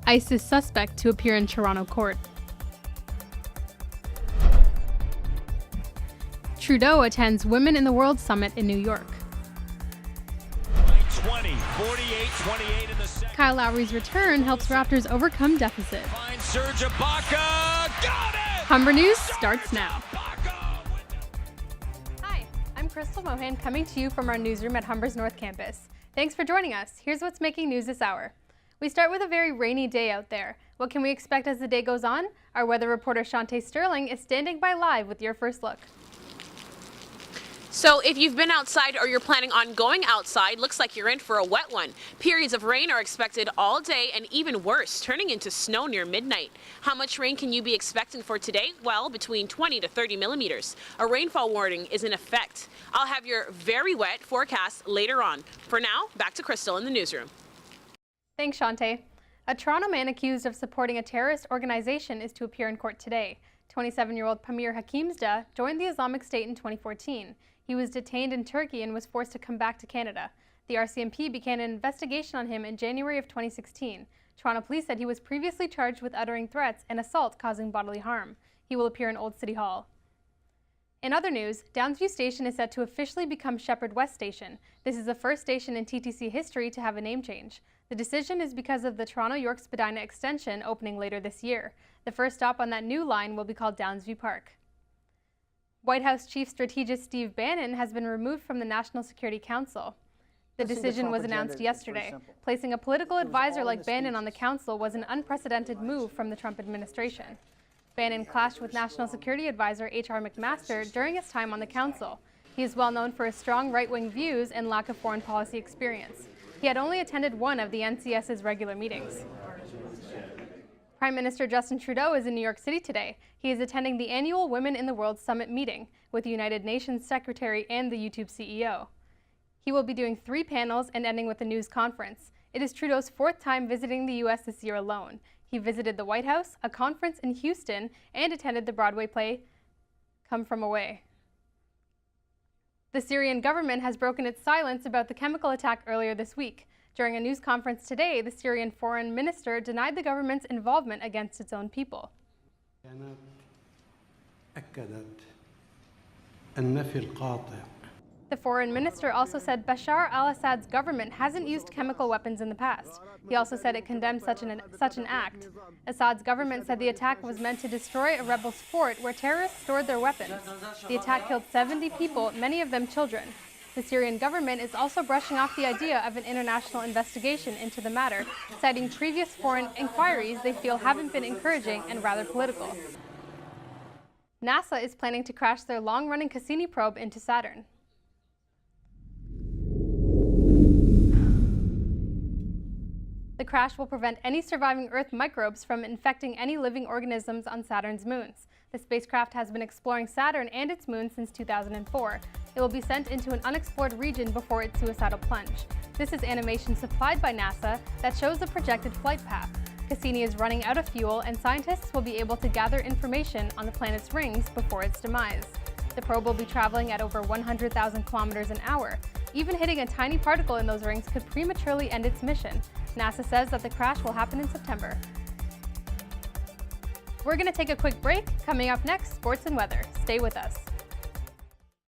ISIS suspect to appear in Toronto court. Trudeau attends Women in the World Summit in New York. 20, 48-28 in the second. Kyle Lowry's return helps Raptors overcome deficit. Finds Serge Ibaka. Got it! Humber News starts now. Hi, I'm Crystal Mohan coming to you from our newsroom at Humber's North Campus. Thanks for joining us. Here's what's making news this hour. We start with a very rainy day out there. What can we expect as the day goes on? Our weather reporter Shantae Sterling is standing by live with your first look. So if you've been outside or you're planning on going outside, looks like you're in for a wet one. Periods of rain are expected all day and even worse, turning into snow near midnight. How much rain can you be expecting for today? Well, between 20 to 30 millimeters. A rainfall warning is in effect. I'll have your very wet forecast later on. For now, back to Crystal in the newsroom. Thanks, Shantae. A Toronto man accused of supporting a terrorist organization is to appear in court today. 27-year-old Pamir Hakimzadeh joined the Islamic State in 2014. He was detained in Turkey and was forced to come back to Canada. The RCMP began an investigation on him in January of 2016. Toronto police said he was previously charged with uttering threats and assault causing bodily harm. He will appear in Old City Hall. In other news, Downsview Station is set to officially become Shepherd West Station. This is the first station in TTC history to have a name change. The decision is because of the Toronto-York Spadina extension opening later this year. The first stop on that new line will be called Downsview Park. White House Chief Strategist Steve Bannon has been removed from the National Security Council. The decision was announced yesterday. Placing a political advisor like Bannon on the council was an unprecedented move from the Trump administration. Bannon clashed with National Security Advisor H.R. McMaster during his time on the council. He is well known for his strong right-wing views and lack of foreign policy experience. He had only attended one of the NCS's regular meetings. Prime Minister Justin Trudeau is in New York City today. He is attending the annual Women in the World Summit meeting with the United Nations Secretary and the YouTube CEO. He will be doing 3 panels and ending with a news conference. It is Trudeau's 4th time visiting the U.S. this year alone. He visited the White House, a conference in Houston, and attended the Broadway play Come From Away. The Syrian government has broken its silence about the chemical attack earlier this week. During a news conference today, the Syrian foreign minister denied the government's involvement against its own people. The foreign minister also said Bashar al-Assad's government hasn't used chemical weapons in the past. He also said it condemned such an act. Assad's government said the attack was meant to destroy a rebels' fort where terrorists stored their weapons. The attack killed 70 people, many of them children. The Syrian government is also brushing off the idea of an international investigation into the matter, citing previous foreign inquiries they feel haven't been encouraging and rather political. NASA is planning to crash their long-running Cassini probe into Saturn. The crash will prevent any surviving Earth microbes from infecting any living organisms on Saturn's moons. The spacecraft has been exploring Saturn and its moons since 2004. It will be sent into an unexplored region before its suicidal plunge. This is animation supplied by NASA that shows the projected flight path. Cassini is running out of fuel, and scientists will be able to gather information on the planet's rings before its demise. The probe will be traveling at over 100,000 kilometers an hour. Even hitting a tiny particle in those rings could prematurely end its mission. NASA says that the crash will happen in September. We're going to take a quick break. Coming up next, sports and weather. Stay with us.